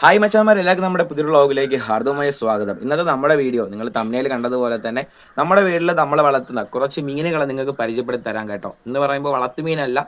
Hi മച്ചാന്മാർ, എല്ലാവർക്കും നമ്മുടെ പുതിയ വ്ളോഗിലേക്ക് ഹാർദവമായ സ്വാഗതം. ഇന്നത്തെ നമ്മുടെ വീഡിയോ നിങ്ങൾ തമ്മിൽ കണ്ടതുപോലെ തന്നെ നമ്മുടെ വീട്ടിൽ നമ്മൾ വളർത്തുന്ന കുറച്ച് മീനുകളെ നിങ്ങൾക്ക് പരിചയപ്പെടുത്തി തരാൻ കേട്ടോ. എന്ന് പറയുമ്പോൾ വളർത്തുമീനല്ല,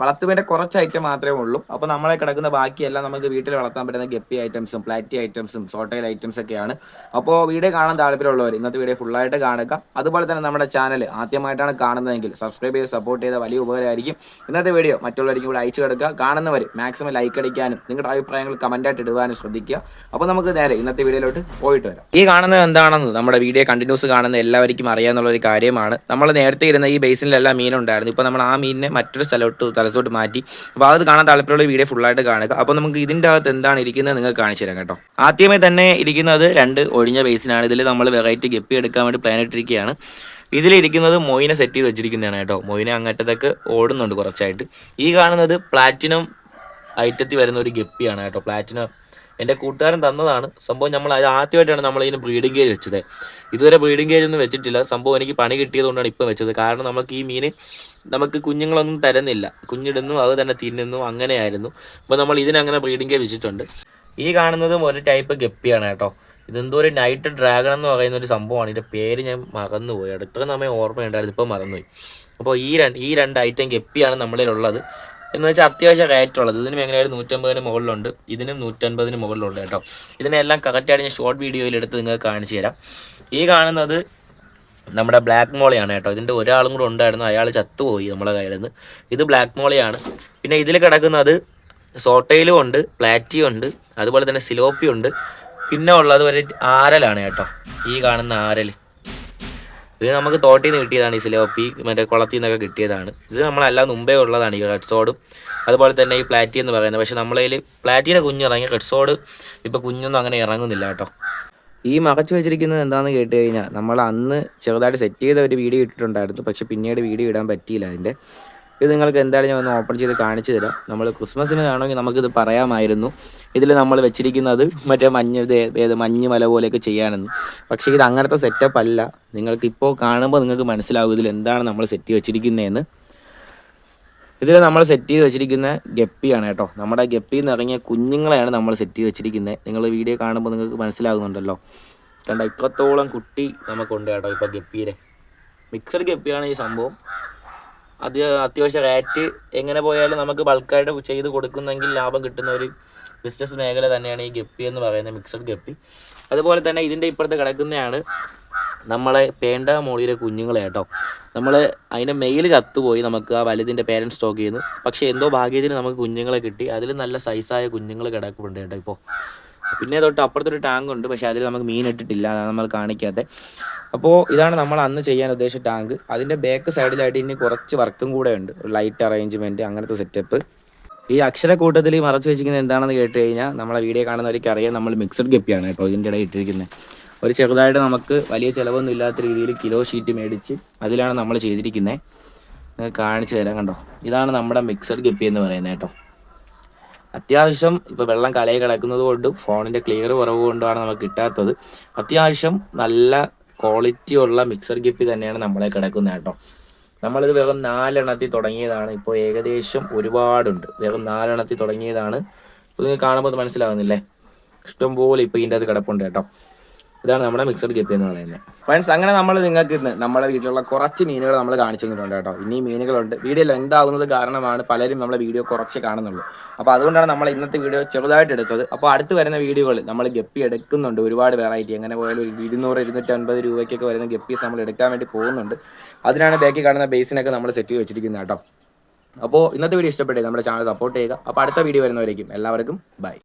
വളർത്തുമീൻ്റെ കുറച്ച് ഐറ്റം മാത്രമേ ഉള്ളൂ. അപ്പോൾ നമ്മളെ കിടക്കുന്ന ബാക്കിയെല്ലാം നമുക്ക് വീട്ടിൽ വളർത്താൻ പറ്റുന്ന ഗപ്പി ഐറ്റംസും പ്ലാറ്റി ഐറ്റംസും സോട്ടയിൽ ഐറ്റംസ് ഒക്കെയാണ്. അപ്പോൾ വീഡിയോ കാണാൻ താല്പര്യമുള്ളവർ ഇന്നത്തെ വീഡിയോ ഫുള്ളായിട്ട് കാണുക. അതുപോലെ തന്നെ നമ്മുടെ ചാനൽ ആദ്യമായിട്ടാണ് കാണുന്നതെങ്കിൽ സബ്സ്ക്രൈബ് ചെയ്ത് സപ്പോർട്ട് ചെയ്ത വലിയ ഉപകാരമായിരിക്കും. ഇന്നത്തെ വീഡിയോ മറ്റുള്ളവരിക്കും കൂടെ അയച്ചു കൊടുക്കുക. കാണുന്നവർ മാക്സിമം ലൈക്ക് അടിക്കാനും നിങ്ങളുടെ അഭിപ്രായങ്ങൾ കമൻറ്റായിട്ട് ഇടുവാനും ശ്രദ്ധിക്കുക. അപ്പോൾ നമുക്ക് നേരെ ഇന്നത്തെ വീഡിയോയിലോട്ട് പോയിട്ട് വരാം. ഈ കാണുന്നത് എന്താണെന്ന് നമ്മുടെ വീഡിയോ കണ്ടിന്യൂസ് കാണുന്ന എല്ലാവർക്കും അറിയാമെന്നുള്ളൊരു കാര്യമാണ്. നമ്മൾ നേരത്തെ ഇരുന്ന ഈ ബേസിനിലെല്ലാം മീനുണ്ടായിരുന്നു. ഇപ്പോൾ നമ്മൾ ആ മീനിനെ മറ്റൊരു സ്ഥലത്തോട്ട് മാറ്റി. അപ്പോൾ അത് കാണാൻ താല്പര്യമുള്ള വീഡിയോ ഫുള്ളായിട്ട് കാണുക. അപ്പോൾ നമുക്ക് ഇതിൻ്റെ അകത്ത് എന്താണ് ഇരിക്കുന്നത് നിങ്ങൾക്ക് കാണിച്ചു തരാം കേട്ടോ. ആദ്യമേ തന്നെ ഇരിക്കുന്നത് 2 ഒഴിഞ്ഞ ബേസിനാണ്. ഇതിൽ നമ്മൾ വെറൈറ്റി ഗപ്പി എടുക്കാൻ വേണ്ടി പ്ലാൻ ഇട്ടിരിക്കുകയാണ്. ഇതിലിരിക്കുന്നത് മൊയിനെ സെറ്റ് ചെയ്ത് വെച്ചിരിക്കുന്നതാണ് കേട്ടോ. മൊയിനെ അങ്ങറ്റത്തൊക്കെ ഓടുന്നുണ്ട് കുറച്ചായിട്ട്. ഈ കാണുന്നത് പ്ലാറ്റിനം ഐറ്റത്തിൽ വരുന്ന ഒരു ഗപ്പിയാണ് കേട്ടോ. പ്ലാറ്റിനം എൻ്റെ കൂട്ടുകാരൻ തന്നതാണ് സംഭവം. നമ്മൾ അത് ആദ്യമായിട്ടാണ് നമ്മൾ ഇതിന് ബ്രീഡിംഗ് കേജ് വെച്ചത്. ഇതുവരെ ബ്രീഡിംഗ് കേജ് ഒന്നും വെച്ചിട്ടില്ല. സംഭവം എനിക്ക് പണി കിട്ടിയതുകൊണ്ടാണ് ഇപ്പം വെച്ചത്. കാരണം നമുക്ക് ഈ മീൻ നമുക്ക് കുഞ്ഞുങ്ങളൊന്നും തരുന്നില്ല, കുഞ്ഞിടുന്നു അത് തന്നെ തിന്നുന്നു, അങ്ങനെയായിരുന്നു. അപ്പോൾ നമ്മൾ ഇതിനങ്ങനെ ബ്രീഡിംഗ് കേജ് വെച്ചിട്ടുണ്ട്. ഈ കാണുന്നതും ഒരു ടൈപ്പ് ഗപ്പിയാണ് കേട്ടോ. ഇതെന്തോ ഒരു നൈറ്റ് ഡ്രാഗൺ എന്ന് പറയുന്ന ഒരു സംഭവമാണ്. ഇതിൻ്റെ പേര് ഞാൻ മറന്നുപോയി. അടുത്ത സമയം ഓർമ്മയുണ്ടായിരുന്നു, ഇപ്പം മറന്നുപോയി. അപ്പോൾ ഈ രണ്ട് ഐറ്റം ഗപ്പിയാണ് നമ്മളിലുള്ളത്. എന്ന് വെച്ചാൽ അത്യാവശ്യം റേറ്റ് ഉള്ളത്. ഇതിനും എങ്ങനെയായാലും 150 മുകളിലുണ്ട്, ഇതിനും 150 മുകളിലുണ്ട് കേട്ടോ. ഇതിനെല്ലാം കറക്റ്റായിട്ട് ഞാൻ ഷോർട്ട് വീഡിയോയിൽ എടുത്ത് നിങ്ങൾക്ക് കാണിച്ചു തരാം. ഈ കാണുന്നത് നമ്മുടെ ബ്ലാക്ക് മോളയാണ് കേട്ടോ. ഇതിൻ്റെ ഒരാളും കൂടെ ഉണ്ടായിരുന്നു, അയാൾ ചത്തുപോയി നമ്മളെ കയ്യിൽ നിന്ന്. ഇത് ബ്ലാക്ക് മോളയാണ്. പിന്നെ ഇതിൽ കിടക്കുന്നത് സോട്ടയിലും ഉണ്ട്, പ്ലാറ്റിയും ഉണ്ട്, അതുപോലെ തന്നെ സിലോപ്പിയും ഉണ്ട്. പിന്നെ ഉള്ളത് ഒരു ആരലാണ് കേട്ടോ. ഈ കാണുന്ന ആരൽ ഇത് നമുക്ക് തോട്ടിൽ നിന്ന് കിട്ടിയതാണ്. ഈ സിലോപ്പി മറ്റേ കുളത്തിൽ നിന്നൊക്കെ കിട്ടിയതാണ്. ഇത് നമ്മളെല്ലാം മുമ്പേ ഉള്ളതാണ് ഈ റെഡ് സോഡും അതുപോലെ തന്നെ ഈ പ്ലാറ്റി എന്ന് പറയുന്നത്. പക്ഷേ നമ്മളതിൽ പ്ലാറ്റിയുടെ കുഞ്ഞിറങ്ങി, റെഡ് സോഡ് ഇപ്പോൾ കുഞ്ഞൊന്നും അങ്ങനെ ഇറങ്ങുന്നില്ല കേട്ടോ. ഈ മറച്ചു വെച്ചിരിക്കുന്നത് എന്താണെന്ന് കേട്ട് കഴിഞ്ഞാൽ നമ്മൾ അന്ന് ചെറുതായിട്ട് സെറ്റ് ചെയ്ത ഒരു വീഡിയോ ഇട്ടിട്ടുണ്ടായിരുന്നു. പക്ഷേ പിന്നീട് വീഡിയോ ഇടാൻ പറ്റിയില്ല അതിൻ്റെ. ഇത് നിങ്ങൾക്ക് എന്തായാലും ഞാൻ ഒന്ന് ഓപ്പൺ ചെയ്ത് കാണിച്ചു തരാം. നമ്മൾ ക്രിസ്മസിന് ആണെങ്കിൽ നമുക്കിത് പറയാമായിരുന്നു. ഇതിൽ നമ്മൾ വെച്ചിരിക്കുന്നത് മറ്റേ മഞ്ഞ് മല പോലെയൊക്കെ ചെയ്യാനെന്ന്. പക്ഷേ ഇത് അങ്ങനത്തെ സെറ്റപ്പ് അല്ല. നിങ്ങൾക്കിപ്പോൾ കാണുമ്പോൾ നിങ്ങൾക്ക് മനസ്സിലാവും ഇതിൽ എന്താണ് നമ്മൾ സെറ്റ് ചെയ്ത് വെച്ചിരിക്കുന്നതെന്ന്. ഇതിൽ നമ്മൾ സെറ്റ് ചെയ്ത് വെച്ചിരിക്കുന്ന ഗപ്പിയാണ് കേട്ടോ. നമ്മുടെ ഗപ്പിയിൽ നിന്ന് ഇറങ്ങിയ കുഞ്ഞുങ്ങളെയാണ് നമ്മൾ സെറ്റ് ചെയ്ത് വെച്ചിരിക്കുന്നത്. നിങ്ങൾ വീഡിയോ കാണുമ്പോൾ നിങ്ങൾക്ക് മനസ്സിലാകുന്നുണ്ടല്ലോ. കണ്ട ഇത്രത്തോളം കുട്ടി നമുക്കുണ്ട് കേട്ടോ. ഇപ്പോൾ ഗപ്പിയിലെ മിക്സഡ് ഗപ്പിയാണ് ഈ സംഭവം. അത് അത്യാവശ്യം റേറ്റ് എങ്ങനെ പോയാലും നമുക്ക് ബൾക്കായിട്ട് ചെയ്ത് കൊടുക്കുന്നെങ്കിൽ ലാഭം കിട്ടുന്ന ഒരു ബിസിനസ് മേഖല തന്നെയാണ് ഈ ഗപ്പി എന്ന് പറയുന്നത്, മിക്സഡ് ഗപ്പി. അതുപോലെ തന്നെ ഇതിൻ്റെ ഇപ്പുറത്ത് കിടക്കുന്നതാണ് നമ്മളെ പേണ്ട മോളിയിലെ കുഞ്ഞുങ്ങളെ കേട്ടോ. നമ്മൾ അതിൻ്റെ മെയിൽ ചത്തുപോയി, നമുക്ക് ആ വലുതിൻ്റെ പേരൻറ്റ് സ്റ്റോക്ക് ചെയ്യുന്നു. പക്ഷേ എന്തോ ഭാഗ്യത്തിന് നമുക്ക് കുഞ്ഞുങ്ങളെ കിട്ടി. അതിൽ നല്ല സൈസായ കുഞ്ഞുങ്ങൾ കിടക്കുന്നുണ്ട് കേട്ടോ ഇപ്പോൾ. പിന്നെ തൊട്ട് അപ്പുറത്തൊരു ടാങ്ക് ഉണ്ട്, പക്ഷേ അതിൽ നമുക്ക് മീൻ ഇട്ടിട്ടില്ല, അതാണ് നമ്മൾ കാണിക്കാത്തത്. അപ്പോൾ ഇതാണ് നമ്മൾ അന്ന് ചെയ്യാൻ ഉദ്ദേശിച്ച ടാങ്ക്. അതിൻ്റെ ബാക്ക് സൈഡിലായിട്ട് ഇനി കുറച്ച് വർക്കും കൂടെ ഉണ്ട്, ലൈറ്റ് അറേഞ്ച്മെൻറ്റ് അങ്ങനത്തെ സെറ്റപ്പ്. ഈ അക്ഷരക്കൂട്ടത്തിൽ മറച്ചു വെച്ചിരിക്കുന്നത് എന്താണെന്ന് കേട്ട് കഴിഞ്ഞാൽ നമ്മളെ വീഡിയോ കാണുന്നവർക്ക് അറിയാം, നമ്മൾ മിക്സഡ് ഗപ്പിയാണ് കേട്ടോ ഇതിൻ്റെ ഇടയിൽ ഇട്ടിരിക്കുന്നത്. ഒരു ചെറുതായിട്ട് നമുക്ക് വലിയ ചിലവൊന്നും ഇല്ലാത്ത രീതിയിൽ കിലോ ഷീറ്റ് മേടിച്ച് അതിലാണ് നമ്മൾ ചെയ്തിരിക്കുന്നത്. കാണിച്ചു തരാം കണ്ടോ. ഇതാണ് നമ്മുടെ മിക്സഡ് ഗപ്പി എന്ന് പറയുന്നത് കേട്ടോ. അത്യാവശ്യം ഇപ്പോൾ വെള്ളം കലയിൽ കിടക്കുന്നത് കൊണ്ടും ഫോണിൻ്റെ ക്ലിയർ കുറവ് കൊണ്ടുമാണ് നമുക്ക് കിട്ടാത്തത്. അത്യാവശ്യം നല്ല ക്വാളിറ്റി ഉള്ള മിക്സഡ് ഗപ്പി തന്നെയാണ് നമ്മളെ കിടക്കുന്നത് കേട്ടോ. നമ്മളിത് വെറും 4 എണ്ണത്തിൽ തുടങ്ങിയതാണ്. ഇപ്പോൾ ഏകദേശം ഒരുപാടുണ്ട്. വെറും 4 എണ്ണത്തിൽ തുടങ്ങിയതാണ്. ഇപ്പോൾ നിങ്ങൾ കാണുമ്പോൾ മനസ്സിലാകുന്നില്ലേ, ഇഷ്ടംപോലെ ഇപ്പോൾ ഇതിൻ്റെ അത് കിടപ്പുണ്ട് കേട്ടോ. ഇതാണ് നമ്മുടെ മിക്സഡ് ഗപ്പി എന്ന് പറയുന്നത്. ഫ്രണ്ട്സ്, അങ്ങനെ നമ്മൾ നിങ്ങൾക്ക് ഇന്ന് നമ്മുടെ വീട്ടിലുള്ള കുറച്ച് മീനുകൾ നമ്മൾ കാണിച്ചു തന്നിട്ടുണ്ട് കേട്ടോ. ഇനിയും മീനുകളുണ്ട്. വീഡിയോ ലെങ്ത് ആകുന്നത് കാരണമാണ് പലരും നമ്മളെ വീഡിയോ കുറച്ച് കാണുന്നുള്ളൂ. അപ്പോൾ അതുകൊണ്ടാണ് നമ്മൾ ഇന്നത്തെ വീഡിയോ ചെറുതായിട്ട് എടുത്തത്. അപ്പോൾ അടുത്ത് വരുന്ന വീഡിയോകളിൽ നമ്മൾ ഗപ്പി എടുക്കുന്നുണ്ട്, ഒരുപാട് വെറൈറ്റി. എങ്ങനെ പോയാലും ഒരു 200-250 രൂപയ്ക്കൊക്കെ വരുന്ന ഗപ്പീസ് നമ്മൾ എടുക്കാൻ വേണ്ടി പോകുന്നുണ്ട്. അതിനാണ് ബാക്കി കാണുന്ന ബേസിനൊക്കെ നമ്മൾ സെറ്റ് ചെയ്ത് വെച്ചിരിക്കുന്നത് കേട്ടോ. അപ്പോൾ ഇന്നത്തെ വീഡിയോ ഇഷ്ടപ്പെട്ടേ നമ്മുടെ ചാനൽ സപ്പോർട്ട് ചെയ്യുക. അപ്പോൾ അടുത്ത വീഡിയോ വരുന്നവരേക്കും എല്ലാവർക്കും ബൈ.